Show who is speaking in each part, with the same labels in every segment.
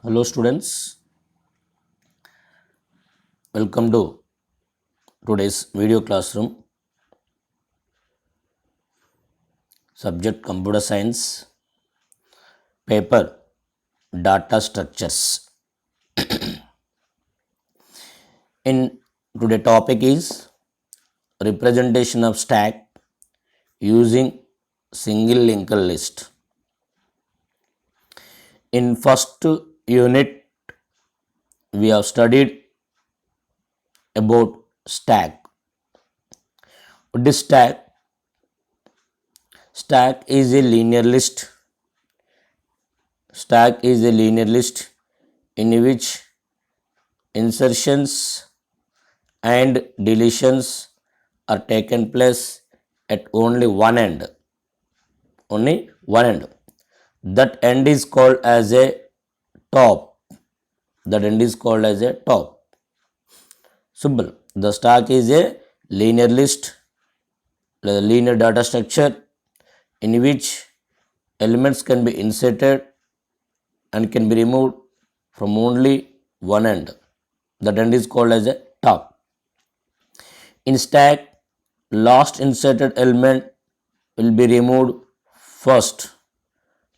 Speaker 1: Hello students, welcome to today's video classroom. Subject Computer Science, paper Data Structures. In today topic is representation of stack using single linked list. In first unit we have studied about stack. What is stack? Stack is a linear list. Stack is a linear list in which insertions and deletions are taken place at only one end. Only one end. That end is called as a top. That end is called as a top. Simple. The stack is a linear list, linear data structure in which elements can be inserted and can be removed from only one end. That end is called as a top. In stack, last inserted element will be removed first.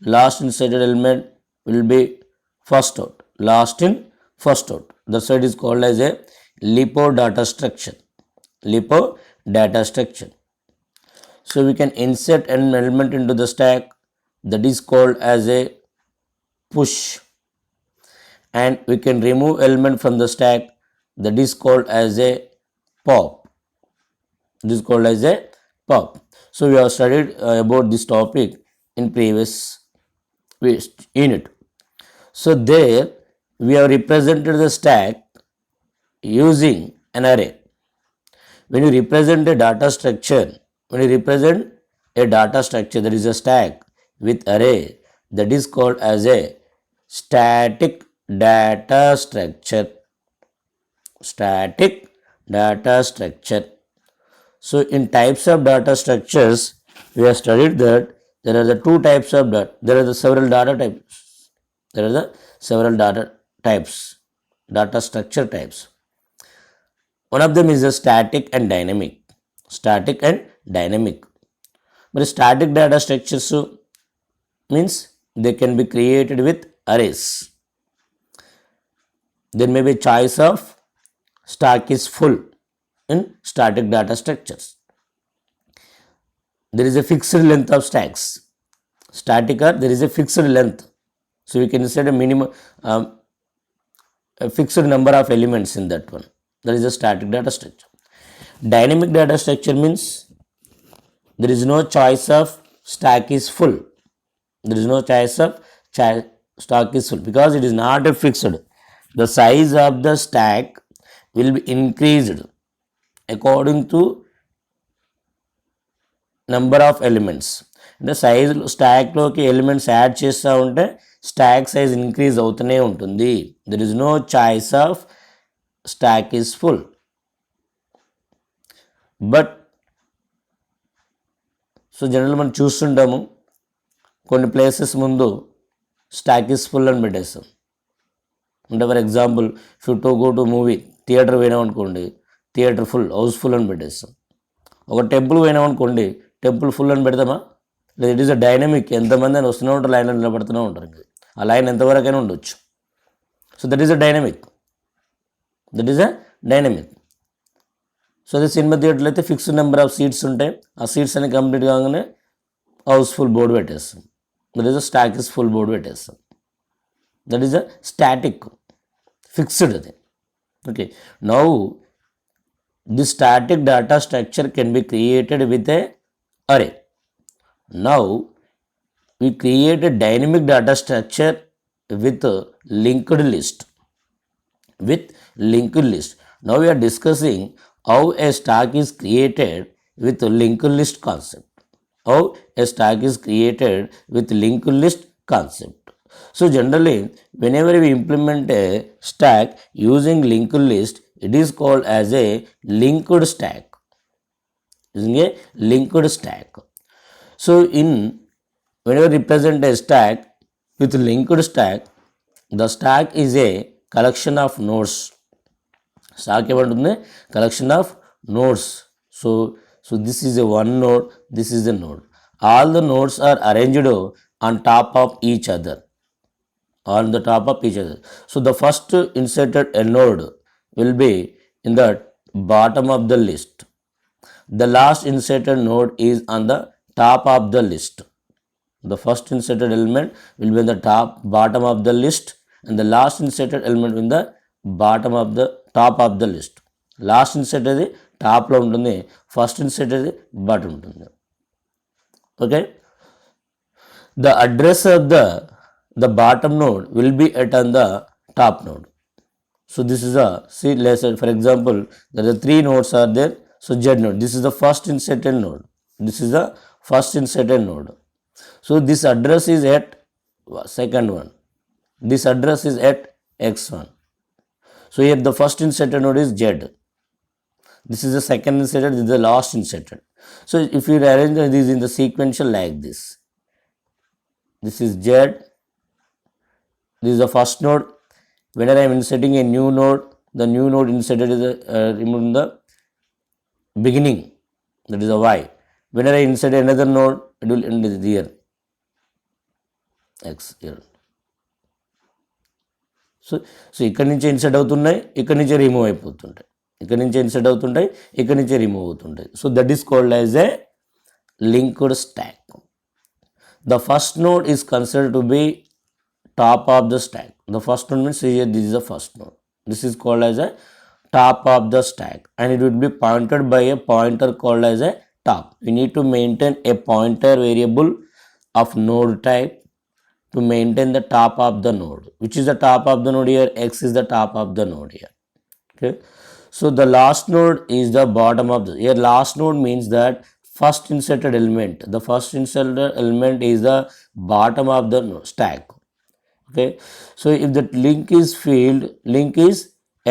Speaker 1: Last inserted element will be first out. Last in, first out. That's why it is called as a LIFO data structure. LIFO data structure. So we can insert an element into the stack, that is called as a push, and we can remove element from the stack, that is called as a pop. This is called as a pop. So we have studied about this topic in previous unit. So there we have represented the stack using an array. When you represent a data structure, that is a stack with array, that is called as a static data structure. Static data structure. So in types of data structures, we have studied that there are the two types of data. There are the several data types. Data structure types. One of them is a static and dynamic. Static and dynamic. But static data structures means they can be created with arrays. There may be choice of stack is full in static data structures. There is a fixed length of stacks. Static or there is a fixed length. So we can set a minimum, a fixed number of elements in that one. That is a static data structure. Dynamic data structure means there is no choice of stack is full. There is no choice of stack is full because it is not a fixed. The size of the stack will be increased according to number of elements. The size stack లోకి elements add చేస్తూ ఉంటే stack size increase అవుతూనే ఉంటుంది. There is no choice of stack is full. But so general మనం చూస్తుంటాము కొన్ని places ముందు stock is full అని పెట్టేస్తాం. అంటే for example if to go to movie theatre పోయినాం అనుకోండి, థియేటర్ ఫుల్, హౌస్ఫుల్ అని పెట్టేస్తాం. ఒక టెంపుల్ పోయినాం అనుకోండి, టెంపుల్ ఫుల్ అని పెడతామా? లేదు, ఇట్ ఈస్ అ డైనమిక్. ఎంతమంది అని వస్తూనే ఉంటారు, లైన్లో నిలబడుతూనే ఉంటారు. ఆ లైన్ ఎంతవరకైనా ఉండొచ్చు. So that is a dynamic. So అదే సినిమా థియేటర్లో అయితే ఫిక్స్డ్ నెంబర్ ఆఫ్ సీట్స్ ఉంటాయి. ఆ సీట్స్ అన్ని కంప్లీట్ కాగానే హౌస్ఫుల్ బోర్డు పెట్టేస్తాం. That is a stack is full board పెట్టేస్తాం. That is a static, fixed అది. Okay, now the static data structure can be created with a array. Now we create a dynamic data structure with a linked list. Now we are discussing how a stack is created with a linked list concept. So generally, whenever we implement a stack using linked list, it is called as a linked stack. So whenever represent a stack with linked stack, The stack is a collection of nodes. Stack ఏమంటుంది collection of nodes. So this is a one node, this is a node. All the nodes are arranged on top of each other. On the top of each other. So the first inserted node will be in the bottom of the list. The last inserted node is on the top of the list. The first inserted element will be in the bottom of the list, and the last inserted element in the bottom of the top of the list. Last inserted అది టాప్లో ఉంటుంది, first inserted అది bottom ఉంటుంది. Okay, the address of the bottom node will be at on the top node. So this is a, see, let's say for example there are three nodes are there. So Z node, this is the first inserted node, this is the first inserted node. So this address is at second one, this address is at x1. So here the first inserted node is Z, this is the second inserted, this is the last inserted. So if you arrange these in the sequential like this, this is Z, this is the first node. Whenever I am inserting a new node, the new node inserted is removed in the beginning, that is a Y. Whenever I insert another node, it will end here, X here. So ఇక్కడి నుంచి insert అవుతున్నాయి, ఇక్కడి నుంచే remove అయిపోతుంటాయి, ఇక్కడి నుంచే insert అవుతుంటాయి, ఇక్కడి నుంచే రిమూవ్ అవుతుంటాయి. So that is called as a linked stock. The first node is considered to be top of the stack. The first node means here this is the first node. This is called as a top of the stack, and it will be pointed by a pointer called as a top. We need to maintain a pointer variable of node type to maintain the top of the node. Which is the top of the node here? X is the top of the node here. Okay. So the last node is the bottom of the, here last node means that first inserted element. The first inserted element is the bottom of the stack. Okay, so if the link is filled, link is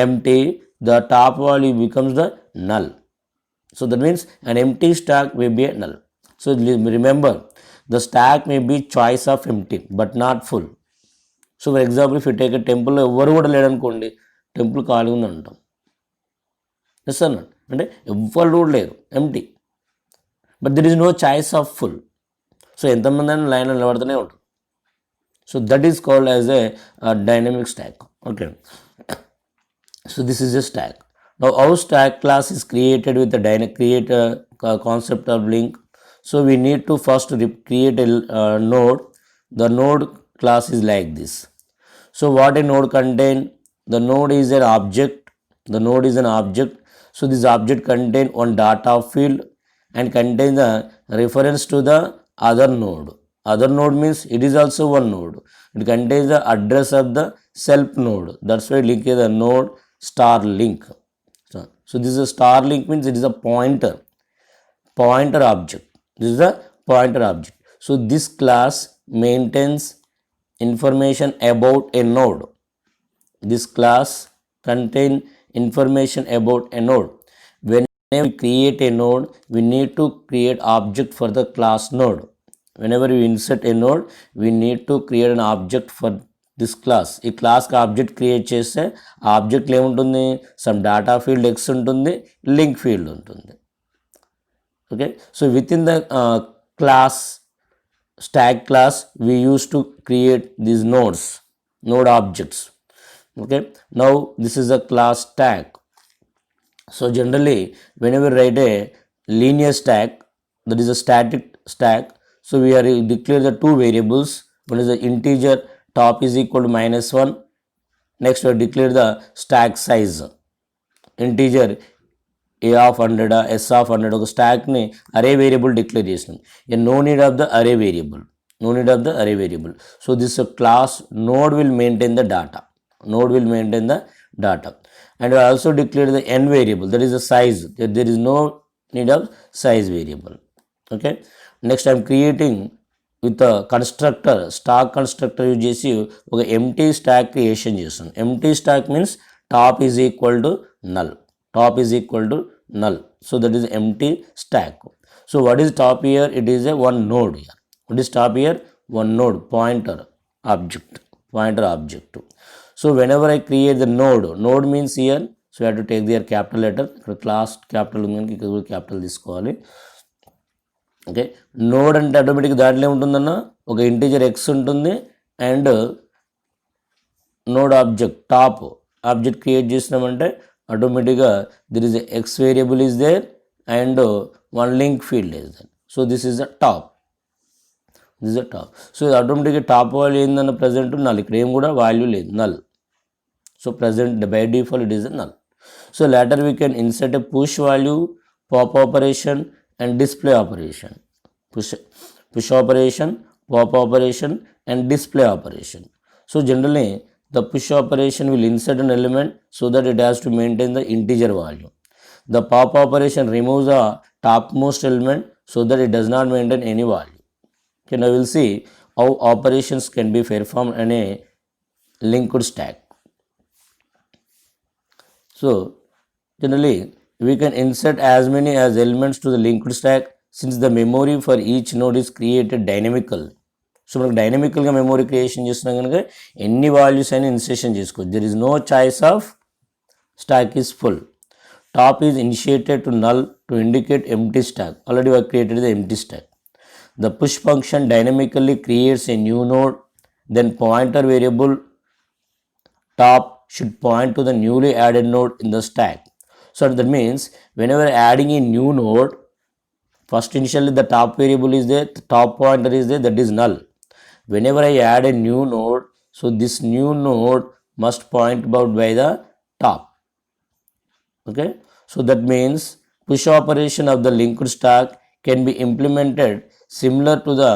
Speaker 1: empty, the top value becomes the null. So that means an empty stack may be a null. So remember, the stack may be choice of empty but not full. So for example, if you take a temple, ఎవరు కూడా లేడనుకోండి, temple ఖాళీ ఉంది అంటాం. Yes అన్నాడు అంటే ఎవ్వరు కూడా లేరు, empty, but there is no choice of full. So ఎంతమంది అయినా లైన్ నిలబడుతూనే ఉంటారు. So that is called as a dynamic stack. Okay, so this is a stack. Now our stack class is created with the create a concept of link. So we need to first create a node. The node class is like this. So what a node contain? The node is an object. The node is an object. So this object contain one data field and contain the reference to the other node. Other node means it is also one node. It contains the address of the self node. That's why link is a node star link. So this is a star link means it is a pointer object. This is a pointer object. So this class maintains information about a node. This class contain information about a node. When we create a node, we need to create object for the class node. Whenever we insert a node, we need to create an object for this class. ఈ క్లాస్కి object create చేస్తే ఆ ఆబ్జెక్ట్లో ఏముంటుంది? Some data field X ఉంటుంది, link field ఉంటుంది. Okay, so with in the class stack class we used to create these nodes, node objects. Okay, now this is a class stack. So generally whenever we write a linear stack, that is a static stack, so we are declare the two variables. One is the integer top is equal to -1. Next we declare the stack size, integer a of 100, s of 100. ఒక స్టాక్ని అరే variable declare చేసినాం. No need of the అరే variable, no need of the array variable. So this class node will maintain the data, node will maintain the data. And I also declare the n variable, that is the size. There is no need of size variable. Okay, next I am creating with the constructor, stack constructor use చేసి ఒక empty stack creation చేస్తాను. Empty stack means top is equal to null, top is equal to null. So that is empty stack. So what is top here? It is a one node here. What is top here? One node, pointer object, pointer object. So whenever I create the node means here, so you have to take their capital letter, class capital ఉంది ఇక్కడ capital తీసుకోవాలి. Okay, node అంటే ఆటోమేటిక్గా దాంట్లో ఏముంటుందన్న ఒక integer X ఉంటుంది and node object top object create చేసినామంటే ఆటోమేటిక్గా there is X variable is there and one link field is there. So this is the top, this is the top. So ఇది ఆటోమేటిక్గా టాప్ వాల్యూ ఏందన్న present null, ఇక్కడ ఏం కూడా value లేదు, null. So present by default it is a null. So later we can insert a push value, pop operation and display operation. Push operation, pop operation and display operation. So generally the push operation will insert an element so that it has to maintain the integer value. The pop operation removes the topmost element so that it does not maintain any value. Okay, now we will see how operations can be performed in a linked stack. So generally we can insert as many as elements to the linked stack since the memory for each node is created dynamical. So మనకు డైనమికల్గా memory creation చేస్తున్నాం కనుక ఎన్ని values అయినా insertion చేసుకోవచ్చు. There is no choice of stack is full. Top is initiated to null to indicate empty stack. Already we have created the empty stack. The push function dynamically creates a new node, then pointer variable top should point to the newly added node in the stack. So that means whenever adding a new node, first initially the top variable is there, the top pointer is there, that is null. Whenever I add a new node, so this new node must point about by the top. Okay, so that means push operation of the linked stack can be implemented similar to the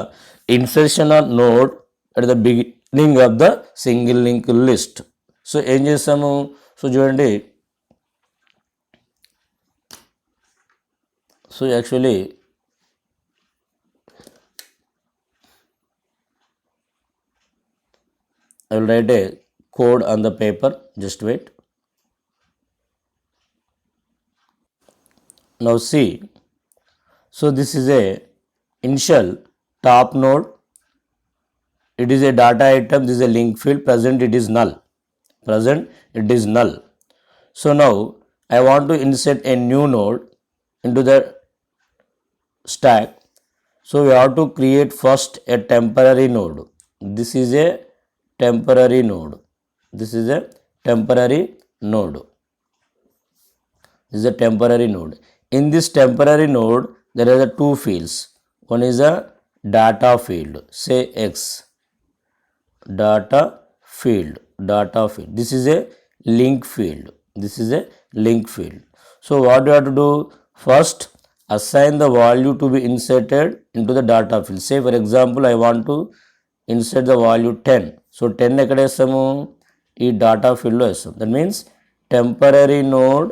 Speaker 1: insertion of node at the beginning of the single linked list. So ఏం చేస్తాము, so చూడండి, so actually I will write a code on the paper, just wait. Now see, so this is a initial top node, it is a data item, this is a link field, present it is null. Present it is null. So now I want to insert a new node into the stack. So we have to create first a temporary node. This is a temporary node. This is a temporary node. This is a temporary node. In this temporary node there are two fields. One is a data field, say X, data field. This is a link field. This is a link field. So what you have to do, first assign the value to be inserted into the data field. Say for example I want to insert the value 10. So 10 ఎక్కడ వేస్తాము, ఈ data ఫీల్డ్లో వేస్తాం. That means temporary node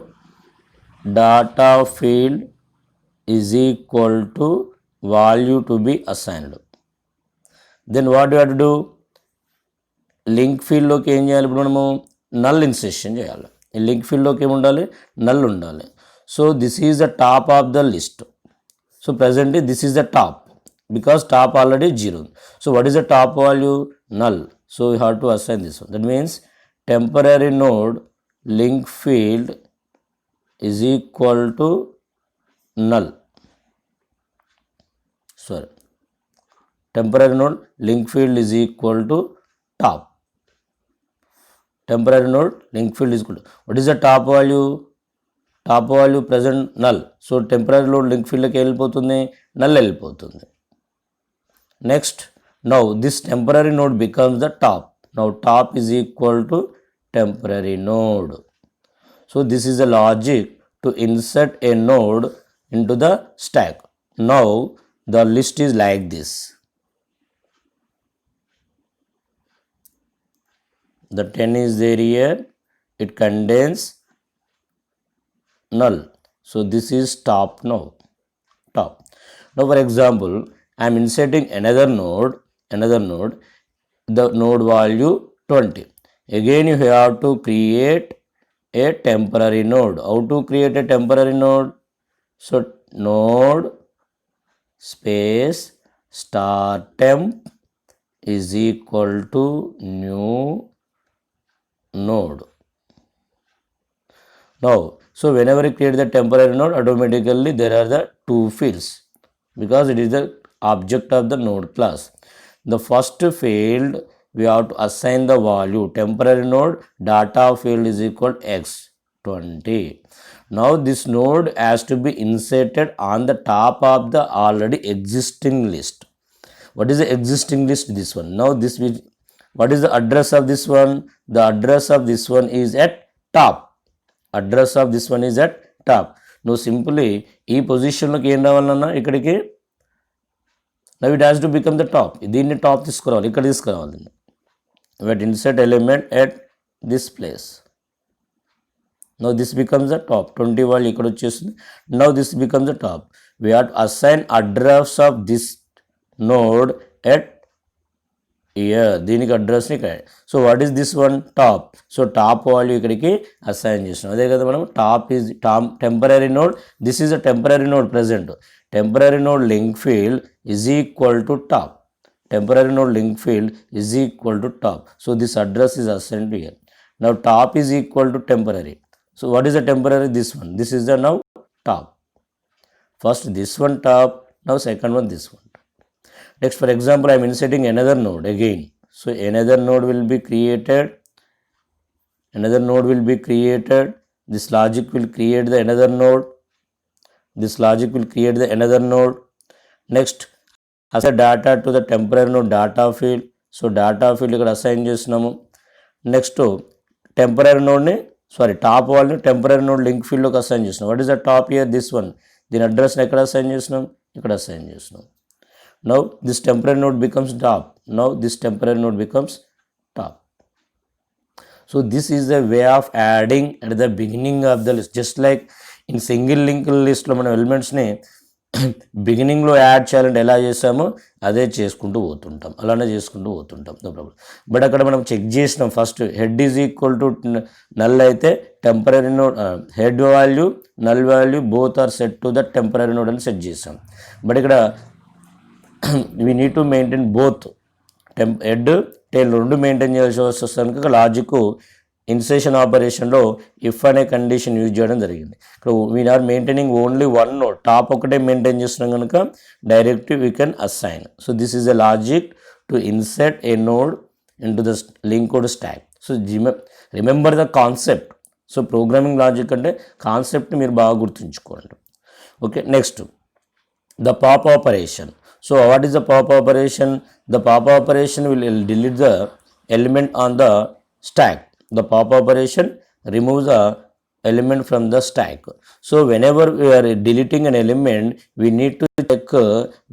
Speaker 1: data field is equal to value to be assigned. Then what you have to do, link ఫీల్డ్లోకి ఏం చేయాలి, ఇప్పుడు మనము నల్ ఇన్సర్షన్ చేయాలి. ఈ లింక్ ఫీల్డ్లోకి ఏమి ఉండాలి, నల్ ఉండాలి. So this is the top of the list. So presently this is the top because top already 0. So what is the top value, null. So we have to assign this one. That means temporary node link field is equal to null. Sorry, temporary node link field is equal to top. Temporary node link field is equal to, what is the top value, top value present null. So temporary node link field ki వెళ్ళిపోతుంది, null వెళ్ళిపోతుంది. Next, now this temporary node becomes the top. Now top is equal to temporary node. So this is the logic to insert a node into the stack. Now the list is like this. The 10 is there here, it contains null. So this is top now, top. Now for example I am inserting another node, the node value 20. Again you have to create a temporary node. How to create a temporary node? So node space start temp is equal to new node. Now, so whenever you create the temporary node, automatically there are the two fields because it is the object of the node class. The first field we have to assign the value temporary node data field is equal to x20. Now this node has to be inserted on the top of the already existing list. What is the existing list? This one. Now this will, what is the address of this one? The address of this one is at top. Address of this one is at top. Now simply ఈ పొజిషన్లోకి ఏం రావాలన్నా ఇక్కడికి now it has to become the top. దీన్ని top తీసుకురావాలి, ఇక్కడ తీసుకురావాలి. But insert element at this place. Now this becomes the top. 20 వాళ్ళు ఇక్కడ వచ్చేస్తుంది. Now this becomes the top. We have to assign address of this node at here. దీనికి అడ్రస్ని ఇక్కడ. So what is this one? Top. So top value ఇక్కడికి assign చేసినాం. అదే కదా మనం top is temporary node. This is a temporary node present. Temporary node link field is equal to top. Temporary node link field is equal to top. So this address is assigned to here. Now top is equal to temporary. So what is the temporary? This one. This is the now top. First this one top. Now second one this one. Next, for example, I am inserting another node again. So another node will be created. Another node will be created. This logic will create the another node. This logic will create the another node. Next, assign data to the temporary node data field. So data field ఇక్కడ assign చేస్తున్నాము. Next temporary నోడ్ని top వాళ్ళని temporary node link ఫీల్డ్లోకి assign చేస్తున్నాం. What is the top year? This one. దీని అడ్రస్ని ఎక్కడ assign చేస్తున్నాం? ఇక్కడ అసైన్ చేస్తున్నాం. Now this temporary node becomes top. Now this temporary node becomes top. So this is the way of adding at the beginning of the list. Just like in single link list లో మనం ఎలిమెంట్స్ని బిగినింగ్లో add చేయాలంటే ఎలా చేసామో అదే చేసుకుంటూ పోతుంటాం, అలానే చేసుకుంటూ పోతుంటాం. No problem. బట్ అక్కడ మనం చెక్ చేసినాం first head is equal to null అయితే temporary node head value null value both are set to the temporary node అని సెట్ చేసాం. బట్ ఇక్కడ we need to maintain both head tail రెండు maintain చేయాల్సి వస్తుంది. లాజిక్ ఇన్సర్షన్ ఆపరేషన్లో if అనే condition use చేయడం జరిగింది. ఇక్కడ we are maintaining only one node, top ఒకటే మెయింటైన్ చేస్తున్నాం కనుక direct we can assign. So this is a logic to insert A node in to the linked stock. So remember the concept. So programming logic అంటే కాన్సెప్ట్ని మీరు బాగా గుర్తుంచుకోండి. Okay, next the pop operation. So what is the pop operation? The pop operation will delete the element on the stack. The pop operation removes the element from the stack. So whenever we are deleting an element, we need to check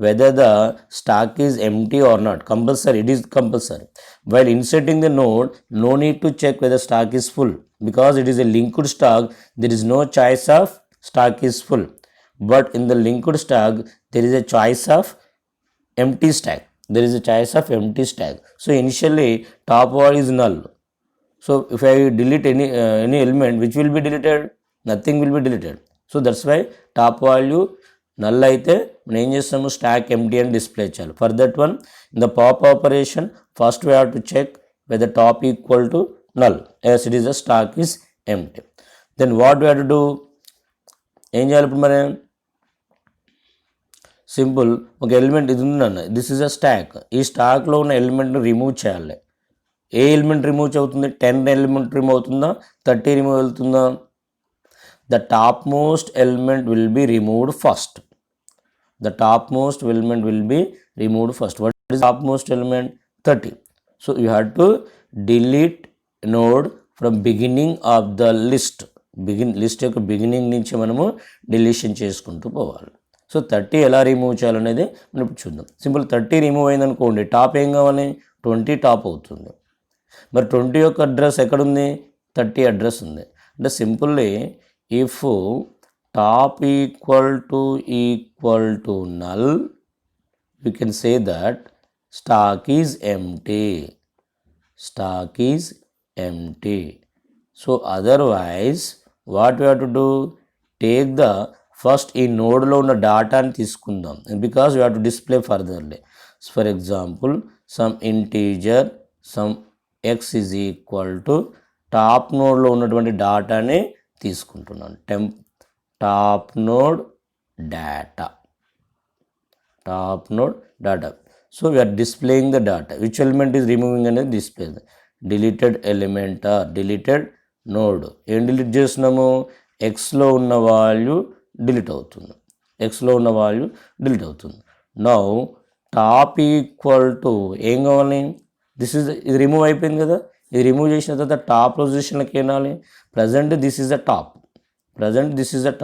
Speaker 1: whether the stack is empty or not. Compulsory, it is compulsory. While inserting the node, no need to check whether stack is full because it is a linked stack. There is no choice of stack is full. But in the linked stack, there is a choice of empty stack. There is a choice of empty stack. So initially, top wall is null. So if I delete any element, which will be deleted? Nothing will be deleted. So that's why top value null అయితే మనం ఏం చేస్తాము? Stack empty అని display చేయాలి. For that one in the pop operation first we have to check whether top equal to null as it is a stack is empty. Then what we have to do? ఏం చేయాలి ఇప్పుడు మరి? Simple, ఒక element ఇది ఉందన్న, this is a stock. ఈ స్టాక్లో ఉన్న ఎలిమెంట్ని రిమూవ్ చేయాలి. ఏ ఎలిమెంట్ రిమూవ్ అవుతుంది? 10 ఎలిమెంట్ రిమూవ్ అవుతుందా? 30 రిమూవ్ అవుతుందా? The top most element will be removed first. The top most element will be removed first. What is top most element? 30. So you have to delete node from beginning of the list. List యొక్క beginning నుంచి మనము deletion చేసుకుంటూ పోవాలి. So 30 ఎలా remove చేయాలనేది మనం ఇప్పుడు చూద్దాం. సింపుల్ 30 రిమూవ్ అయిందనుకోండి, టాప్ ఏం కావాలి? 20 టాప్ అవుతుంది. మరి 20 యొక్క అడ్రస్ ఎక్కడుంది? 30 అడ్రస్ ఉంది. అంటే simply if top equal to null, you can say that stock is empty. Stock is empty. So otherwise what you have to do? Take the first ఈ నోడ్లో ఉన్న డాటాని తీసుకుందాం because you have to display furtherly. For example some integer some X is equal to top నోడ్లో ఉన్నటువంటి డాటాని తీసుకుంటున్నాను. Top node data. So we are displaying the data. Which element is removing and display? Deleted element or deleted node. ఏం delete చేస్తున్నాము? ఎక్స్లో ఉన్న value delete అవుతుంది. Now top equal to ఏం కావాలి? ఇది రిమూవ్ అయిపోయింది కదా. ఇది రిమూవ్ చేసిన తర్వాత టాప్ పొజిషన్కి ఏనాలి? Present this is the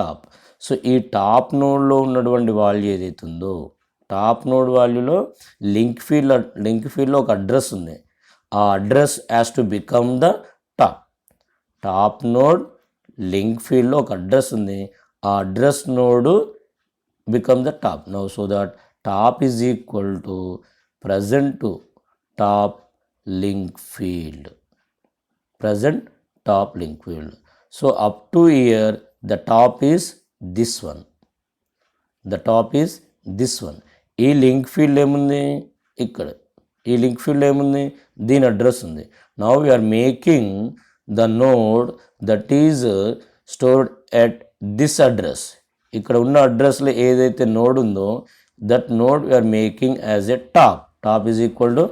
Speaker 1: top. So ఈ టాప్ నోడ్లో ఉన్నటువంటి వాల్యూ ఏదైతే ఉందో, టాప్ నోడ్ వాల్యూలో లింక్ ఫీల్డ్లో ఒక అడ్రస్ ఉంది. ఆ address has to become the top node link ఫీల్డ్లో ఒక అడ్రస్ ఉంది. ఆ address node become the top. Now so that top is equal to present to top link field. So up to here the top is this one. ఈ link field ఏముంది? ఇక్కడ ఈ link field ఏముంది? దీని address ఉంది. Now we're making the node that is stored at this address. ఇక్కడ ఉన్న అడ్రస్లో ఏదైతే నోడ్ ఉందో that node we're making as a top is equal to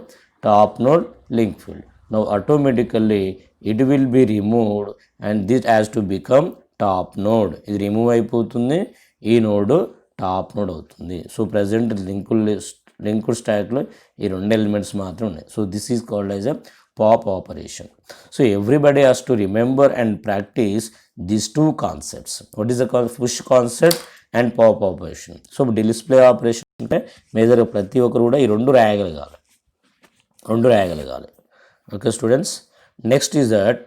Speaker 1: top node link field. Now automatically it will be removed and this has to become top node. ఇది remove అయిపోతుంది, ఈ node top node అవుతుంది. సో present linked స్టాక్లో ఈ రెండు elements మాత్రం ఉన్నాయి. So this is called as a pop operation. So everybody has to remember and practice these two concepts. What is the push concept and pop operation. So display operation అంటే మేజర్గా ప్రతి ఒక్కరు కూడా ఈ రెండు రాయగలగాలి. Okay students, next is that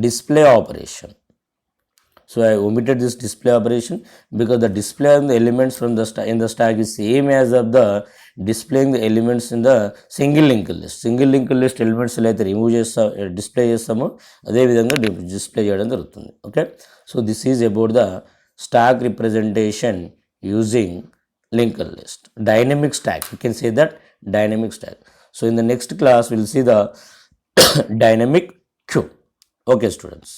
Speaker 1: display operation. So I omitted this display operation because the display of the elements from the in the stack is same as of the displaying the elements in the single linked list elements అయితే remove display చేస్తామో అదే విధంగా display చేయడం జరుగుతుంది. Okay, so this is about the stock representation using linked list. Dynamic stack, you can say that dynamic stack. So in the next class we'll see the dynamic queue. Okay students.